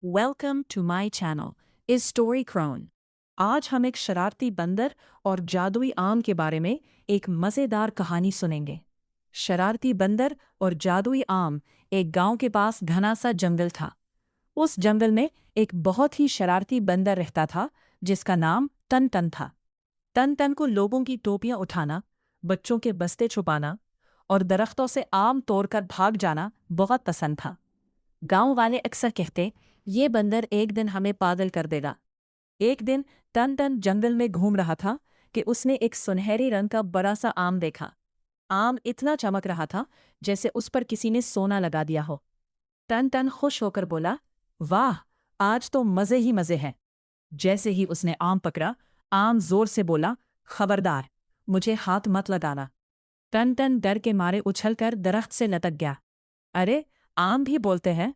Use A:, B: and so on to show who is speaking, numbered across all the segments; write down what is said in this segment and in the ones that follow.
A: Welcome to my channel is story क्रोन। आज हम एक शरारती बंदर और जादुई आम के बारे में एक मज़ेदार कहानी सुनेंगे। शरारती बंदर और जादुई आम। एक गांव के पास घना सा जंगल था। उस जंगल में एक बहुत ही शरारती बंदर रहता था जिसका नाम टन टन था। टन टन को लोगों की टोपियां उठाना, बच्चों के बस्ते छुपाना और दरख्तों से आम तोड़कर भाग जाना बहुत पसंद था। गांव वाले अक्सर कहते, ये बंदर एक दिन हमें पागल कर देगा। एक दिन टन टन जंगल में घूम रहा था कि उसने एक सुनहरे रंग का बड़ा सा आम देखा। आम इतना चमक रहा था जैसे उस पर किसी ने सोना लगा दिया हो। टन टन खुश होकर बोला, वाह, आज तो मज़े ही मज़े हैं। जैसे ही उसने आम पकड़ा, आम जोर से बोला, खबरदार, मुझे हाथ मत लगाना। टन टन डर के मारे उछलकर दरख्त से लटक गया। अरे, आम भी बोलते हैं।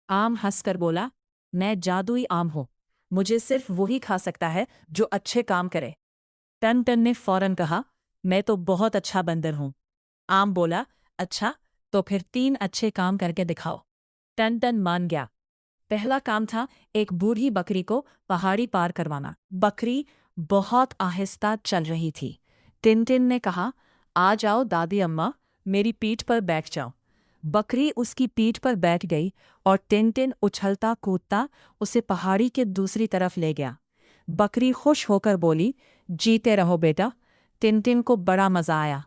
A: आम हंसकर बोला, मैं जादुई आम हूं, मुझे सिर्फ वही खा सकता है जो अच्छे काम करे। टन टन ने फौरन कहा, मैं तो बहुत अच्छा बंदर हूं। आम बोला, अच्छा, तो फिर 3 अच्छे काम करके दिखाओ। टन टन मान गया। पहला काम था एक बूढ़ी बकरी को पहाड़ी पार करवाना। बकरी बहुत आहिस्ता चल रही थी। टिन ने कहा, आ जाओ दादी अम्मा, मेरी पीठ पर बैठ जाओ। बकरी उसकी पीठ पर बैठ गई और टिन उछलता कूदता उसे पहाड़ी के दूसरी तरफ ले गया। बकरी खुश होकर बोली, जीते रहो बेटा। टिन को बड़ा मजा आया।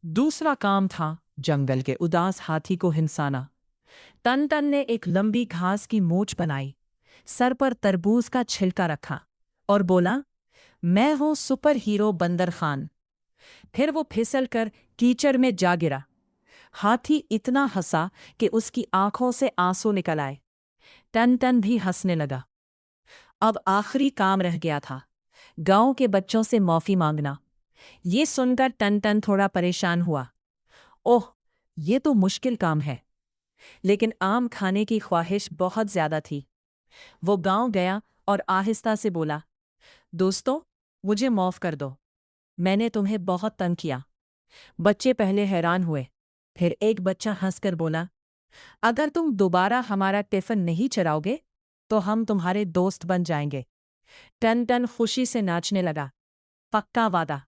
A: दूसरा काम था जंगल के उदास हाथी को हिंसाना। टन टन ने एक लंबी घास की मूछ बनाई, सर पर तरबूज का छिलका रखा और बोला, मैं हूं सुपर हीरो बंदर खान। फिर वो फिसल कर कीचड़ में जा गिरा। हाथी इतना हंसा कि उसकी आंखों से आंसू निकल आए। टन टन भी हंसने लगा। अब आखिरी काम रह गया था, गांव के बच्चों से माफी मांगना। ये सुनकर टन टन थोड़ा परेशान हुआ। ओह, ये तो मुश्किल काम है। लेकिन आम खाने की ख्वाहिश बहुत ज्यादा थी। वो गांव गया और आहिस्ता से बोला, दोस्तों, मुझे माफ कर दो, मैंने तुम्हें बहुत तंग किया। बच्चे पहले हैरान हुए, फिर एक बच्चा हंसकर बोला, अगर तुम दोबारा हमारा टिफिन नहीं चराओगे तो हम तुम्हारे दोस्त बन जाएंगे। टन टन खुशी से नाचने लगा। पक्का वादा।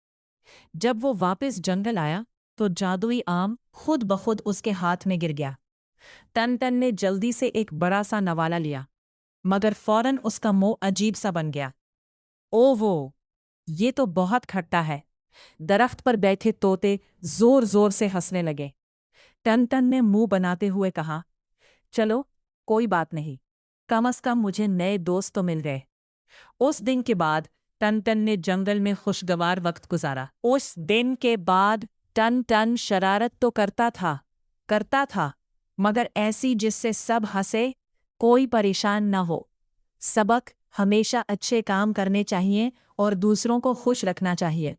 A: जब वो वापस जंगल आया तो जादुई आम खुद ब खुद उसके हाथ में गिर गया। टन टन ने जल्दी से एक बड़ा सा नवाला लिया, मगर फौरन उसका मुंह अजीब सा बन गया। ओ वो, ये तो बहुत खट्टा है। दरख्त पर बैठे तोते जोर जोर से हंसने लगे। टन टन ने मुंह बनाते हुए कहा, चलो, कोई बात नहीं, कम से कम मुझे नए दोस्त तो मिल गए। उस दिन के बाद टन टन ने जंगल में खुशगवार वक्त गुजारा। उस दिन के बाद टन टन शरारत तो करता था, मगर ऐसी जिससे सब हंसे, कोई परेशान न हो। सबक, हमेशा अच्छे काम करने चाहिए और दूसरों को खुश रखना चाहिए।